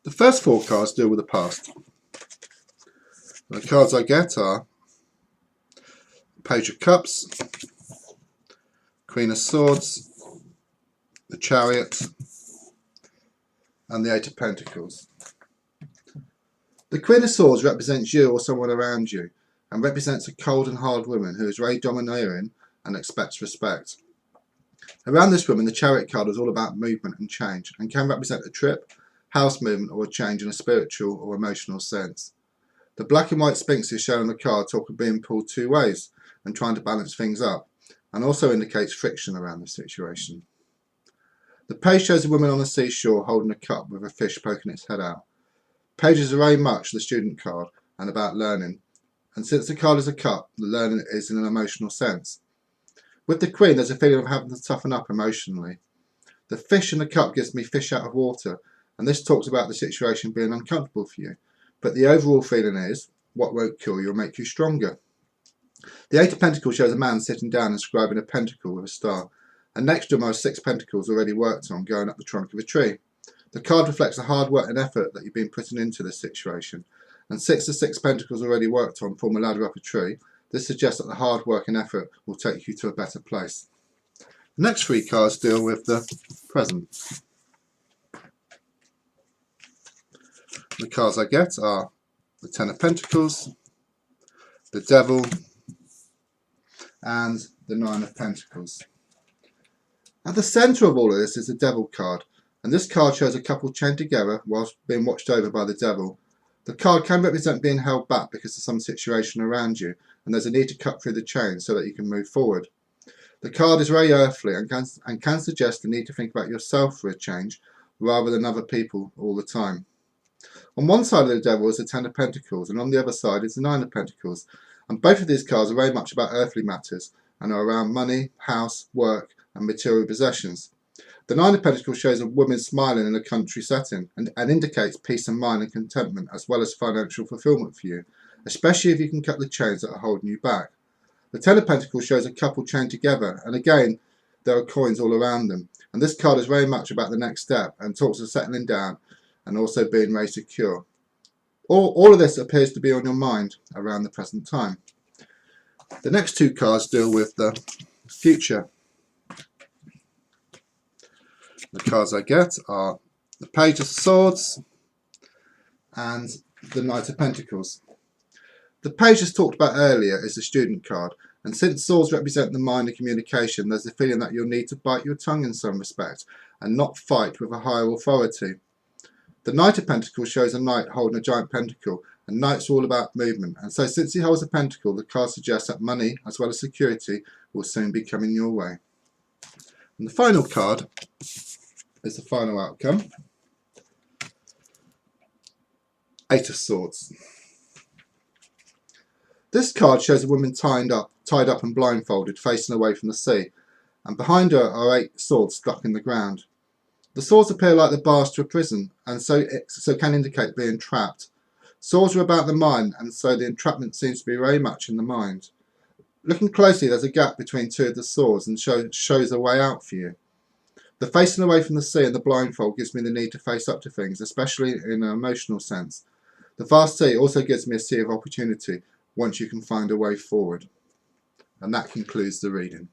The first four cards deal with the past. The cards I get are Page of Cups, Queen of Swords, the Chariot, and the Eight of Pentacles. The Queen of Swords represents you or someone around you, and represents a cold and hard woman who is very domineering and expects respect. Around this woman, the Chariot card is all about movement and change, and can represent a trip, house movement, or a change in a spiritual or emotional sense. The black and white sphinxes shown on the card talk of being pulled two ways and trying to balance things up, and also indicates friction around the situation. The page shows a woman on the seashore holding a cup with a fish poking its head out. Pages are very much the student card and about learning, and since the card is a cup, the learning is in an emotional sense. With the Queen, there's a feeling of having to toughen up emotionally. The fish in the cup gives me fish out of water, and this talks about the situation being uncomfortable for you, but the overall feeling is what won't kill you will make you stronger. The Eight of Pentacles shows a man sitting down inscribing a pentacle with a star, and next to him are 6 pentacles already worked on going up the trunk of a tree. The card reflects the hard work and effort that you've been putting into this situation, and 6 of 6 pentacles already worked on form a ladder up a tree. This suggests that the hard work and effort will take you to a better place. The next 3 cards deal with the present. The cards I get are the Ten of Pentacles, the Devil, and the Nine of Pentacles. At the centre of all of this is the Devil card, and this card shows a couple chained together whilst being watched over by the Devil. The card can represent being held back because of some situation around you, and there's a need to cut through the chain so that you can move forward. The card is very earthly and can suggest the need to think about yourself for a change rather than other people all the time. On one side of the Devil is the Ten of Pentacles, and on the other side is the Nine of Pentacles, and both of these cards are very much about earthly matters and are around money, house, work, and material possessions. The Nine of Pentacles shows a woman smiling in a country setting and indicates peace of mind and contentment as well as financial fulfillment for you, especially if you can cut the chains that are holding you back. The Ten of Pentacles shows a couple chained together, and again there are coins all around them, and this card is very much about the next step and talks of settling down and also being very secure. All of this appears to be on your mind around the present time. The next 2 cards deal with the future. The cards I get are the Page of Swords and the Knight of Pentacles. The Page, as talked about earlier, is the student card, and since swords represent the mind and communication, there's a feeling that you'll need to bite your tongue in some respect and not fight with a higher authority. The Knight of Pentacles shows a knight holding a giant pentacle, and knights are all about movement, and so since he holds a pentacle, the card suggests that money as well as security will soon be coming your way. And the final card is the final outcome. Eight of Swords. This card shows a woman tied up and blindfolded, facing away from the sea, and behind her are 8 swords stuck in the ground. The swords appear like the bars to a prison, and so can indicate being trapped. Swords are about the mind, and so the entrapment seems to be very much in the mind. Looking closely, there's a gap between 2 of the swords and shows a way out for you. The facing away from the sea and the blindfold gives me the need to face up to things, especially in an emotional sense. The vast sea also gives me a sea of opportunity once you can find a way forward. And that concludes the reading.